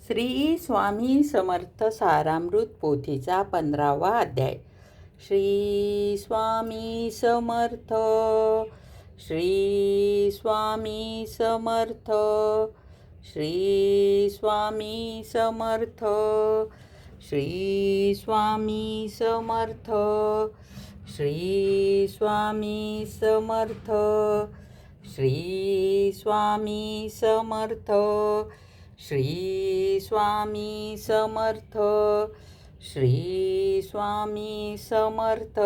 श्री स्वामी समर्थ सारामृत पोथीचा 15वा अध्याय. श्री स्वामी समर्थ. श्री स्वामी समर्थ. श्री स्वामी समर्थ. श्री स्वामी समर्थ. श्री स्वामी समर्थ. श्री स्वामी समर्थ. श्री स्वामी समर्थ. श्री स्वामी समर्थ.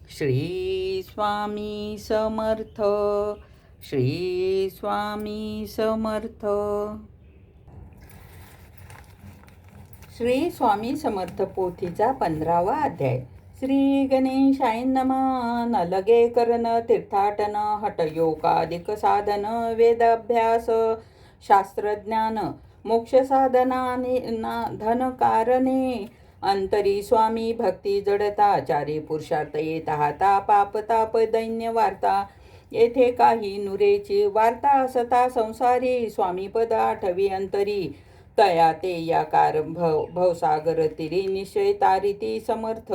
श्री स्वामी समर्थ. श्री स्वामी समर्थ. श्री स्वामी समर्थ पोथीचा 15वा अध्याय. श्री गणेशाय नमः. न लगे करण तीर्थाटन, हठयोगादिक साधन, वेदाभ्यास, शास्त्रज्ञान, मोक्ष साधना, धन कारणे, अंतरी स्वामी भक्ती जडता, चारी पुरुषार्थ येता, पाप ताप दैन्य वार्ता, येथे काही नुरेची वार्ता असता, संसारी स्वामी पद आठवी अंतरी, तया ते याकार भवसागर तिरी, निश्चय तारिती समर्थ,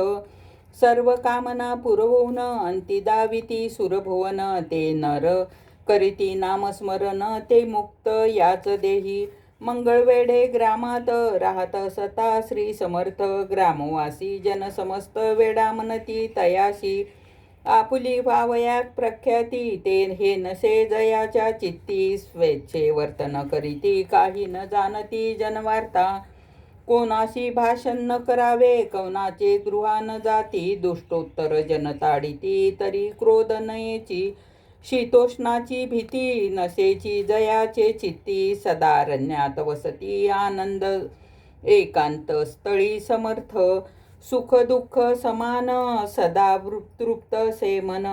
सर्व कामना पुरवून अंती दाविती सुरभुवन, ते नर करीती नामस्मरण, ते मुक्त याच देही, मंगळवेढे ग्रामात राहत असता, श्री समर्थ ग्रामवासी जन समस्त वेडा म्हणती, तयाशी आपुली भावयात प्रख्याती, ते हे नसे जयाच्या चित्ती, स्वेच्छे वर्तन करीती, काही न जाणती जनवार्ता, कोणाशी भाषण न करावे, कवनाचे गृहा न जाती, दुष्टोत्तर जनताडिती, तरी क्रोध नयेची, शीतोष्णाची भीती, नसेची जयाचे चित्ती, सदारण्यात वसती, आनंद एकांत स्थळी समर्थ, सुख दुःख समान, सदा तृप्त से मन,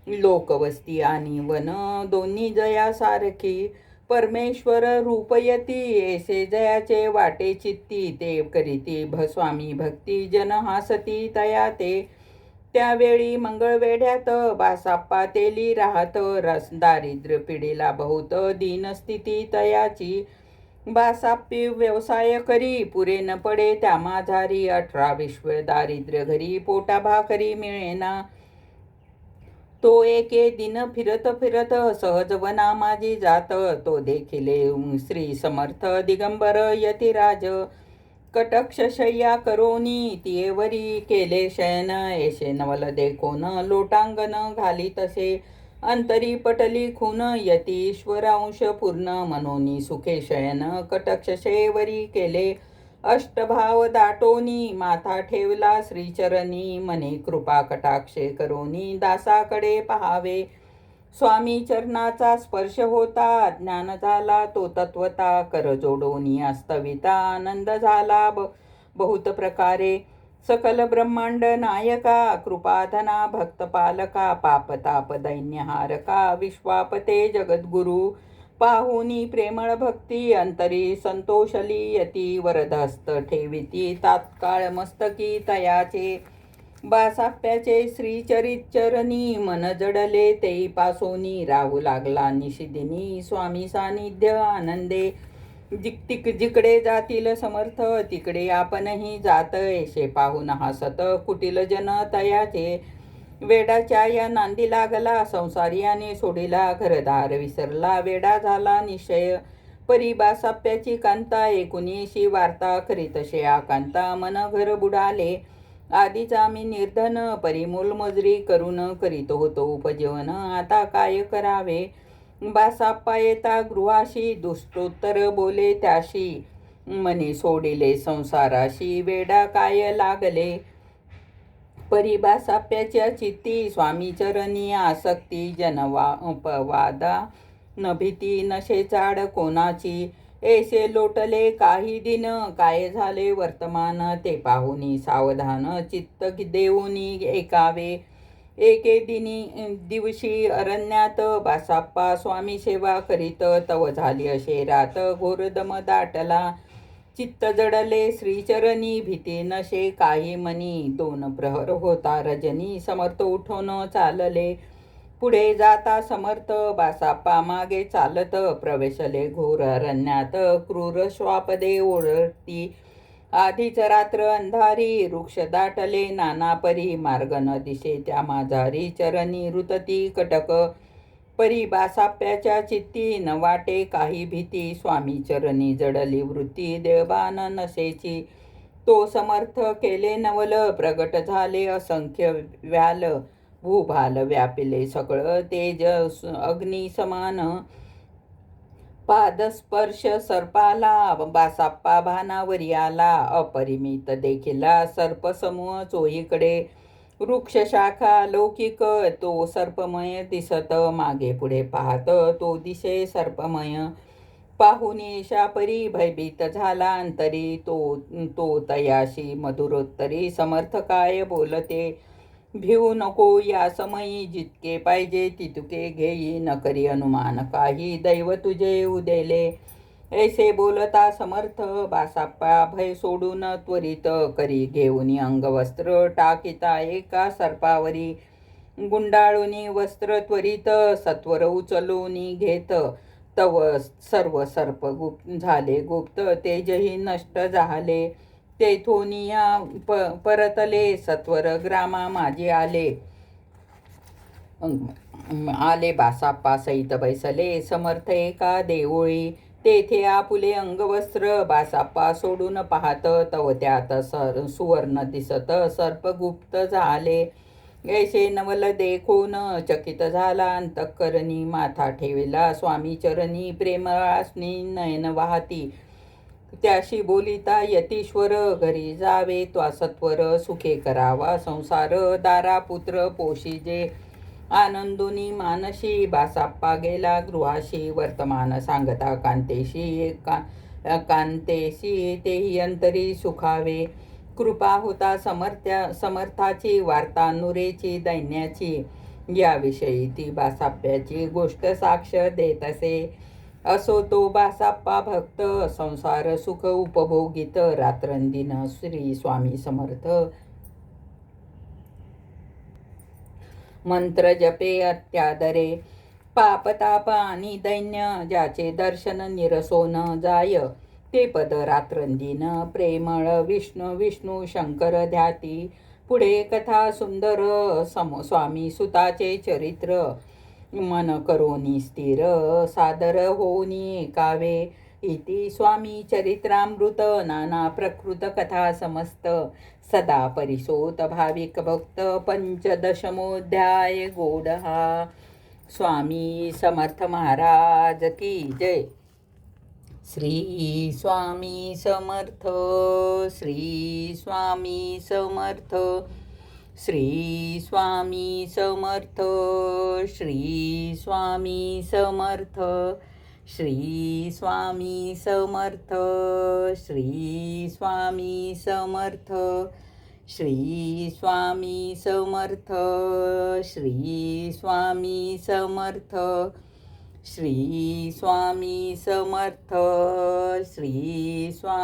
लोकवस्ती आणि वन, दोन्ही जयासारखी, परमेश्वर रूपयती, ऐसे जयाचे वाटे चित्ती, ते करीती स्वामी भक्ती, जन हासती तया ते, त्यावेळी मंगळवेढ्यात बासाप्पा तेली राहत, रस दारिद्र्य पिढीला बहुत, दीनस्थिती तयाची, बासाप्पी व्यवसाय करी, पुरे न पडे त्या माझारी, 18 विश्व दारिद्र्य घरी, पोटा भाकरी मिळेना, तो एके दिन फिरत फिरत सहज वना माझी जात, तो देखिले श्री समर्थ दिगंबर यतिराज, कटक्ष शय्या करोनी, तियेवरी केले शयन, ऐशे नवल देखोन, लोटांगण घाली तसे, अंतरी पटली खून, यती ईश्वरांश पूर्ण, मनोनी सुखे शयन, कटक्ष शयेवरी केले, अष्टभाव दाटोनी, माथा ठेवला श्रीचरणी, मने कृपा कटाक्षे करोनी, दासाकडे पहावे, स्वामी चरणाचा स्पर्श होता, ज्ञान झाला तो तत्वता, कर जोडोनी अस्तविता, आनंद झाला बहुत प्रकारे, सकल ब्रह्मांड नायका, कृपाधना भक्तपालका, पापताप दैन्यहारका, विश्वापते जगद्गुरु, पाहुनी प्रेमळ भक्ती, अंतरी संतोषली यती, वरदहस्त ठेविती, तात्काळ मस्तकी तयाचे, बासाप्याचे श्रीचरितचरणी, मन जडले तेई पासोनी, राहू लागला निशिदिनी, स्वामी सानिध्य आनंदे, जिकडे जातील समर्थ, तिकडे आपणही जात, ऐशे पाहून हसत कुटील जन तयाचे, वेडाच्या या नांदी लागला, संसारियाने सोडिला घरदार विसरला, वेडा झाला निश्चय, परी बासाप्याची कांता, एकुणीशी वार्ता, खरी तसे आकांता, मन घर बुडाले, आधीच आम्ही निर्धन, परिमूल मजुरी करून करीत होतो उपजीवन, आता काय करावे, बासाप्पा येता गृहाशी, दुष्टोत्तर बोले त्याशी, मने सोडिले संसाराशी, वेडा काय लागले, परी बासाप्याच्या चित्ती, स्वामी चरणी आसक्ती, जनवादा न भीती, नशे चाड कोणाची, ऐसे लोटले काही दिन, काय झाले वर्तमान, ते पाहुनी सावधान, चित्त देऊनी ऐकावे, एके दिवशी अरण्यात बासाप्पा स्वामी सेवा करीत, तव झाली असे रात, घोर दम दाटला, चित्त जडले श्रीचरणी, भीती नशे काही मनी, 2 प्रहर होता रजनी, समर्थ उठून चालले, पुढे जाता समर्थ बासाप्पा मागे चालत प्रवेशले घोर अरण्यात क्रूर श्वापदे ओढती आधीच रात्र अंधारी वृक्ष दाटले नाना परी मार्ग न दिसे त्या माझारी चरणी रुतती कटक परी बासाप्याच्या चित्ती न वाटे काही भीती स्वामी चरणी जडली वृत्ती देवबान नसेची तो समर्थ केले नवल प्रगट झाले असंख्य व्याल भूभाल व्यापिले सकळ तेज अग्नी समान पादस्पर्श सर्पाला बासाप्पा भानावरी आला अपरिमित देखिला सर्पसमूह चोहीकडे वृक्ष शाखा लौकिक तो सर्पमय दिसत मागे पुढे पाहत तो दिसे सर्पमय पाहून परी भयभीत झाला अंतरी तो तयाशी मधुरोत्तरी समर्थ काय बोलते भिवू नको या समयी जितके पाहिजे तितके घेई न करी अनुमान काही दैव तुझे उदेले ऐसे बोलता समर्थ बासाप्पा भय सोडून त्वरित करी घेऊन अंगवस्त्र टाकिता एका सर्पावरी गुंडाळूनी वस्त्र त्वरित सत्वर उचलूनी घेत तव सर्व सर्प झाले गुप्त तेजही नष्ट झाले तेथोनिया परतले सत्वर ग्रामा माझे आले बासाप्पा सहित बैसले समर्थ एका देवळी तेथे आपुले अंगवस्त्र बासाप्पा सोडून पाहत तव त्यात सुवर्ण दिसत सर्प गुप्त झाले ऐसे नवल देखून चकित झाला अंतःकरणी माथा ठेविला स्वामी चरणी प्रेमळासनी नयन वाहती त्याशी बोलिता यतीश्वर घरी जावे त्वा सत्वर सुखे करावा संसार दारा पुत्र पोशिजे आनंदुनी मानशी बासाप्पा गेला गृहाशी वर्तमान सांगता कांतेशी कांतेशी तेही अंतरी सुखावे कृपा होता समर्थाची वार्ता नुरेची दैन्याची याविषयी ती बासाप्याची गोष्ट साक्ष देत असे असो तो बासाप्पा भक्त संसार सुख उपभोगित रात्रंदिन श्री स्वामी समर्थ मंत्र जपे अत्यादरे पापताप आणि दैन्य ज्याचे दर्शन निरसो न जाय ते पद रात्रंदिन प्रेमळ विष्णू विष्णू शंकर ध्याती पुढे कथा सुंदर स्वामी सुताचे चरित्र मन करोनी स्थिर सादर होनी एकावे इति स्वामी चरित्रामृत नाना प्रकृत कथा समस्त सदा परिसोत भाविक भक्त पंचदशमोध्याय गोडहा स्वामी समर्थ महाराज की जय. श्री स्वामी समर्थ श्री स्वामी समर्थ श्री स्वामी समर्थ श्री स्वामी समर्थ श्री स्वामी समर्थ श्री स्वामी समर्थ श्री स्वामी समर्थ श्री स्वामी समर्थ श्री स्वामी समर्थ श्री स्वामी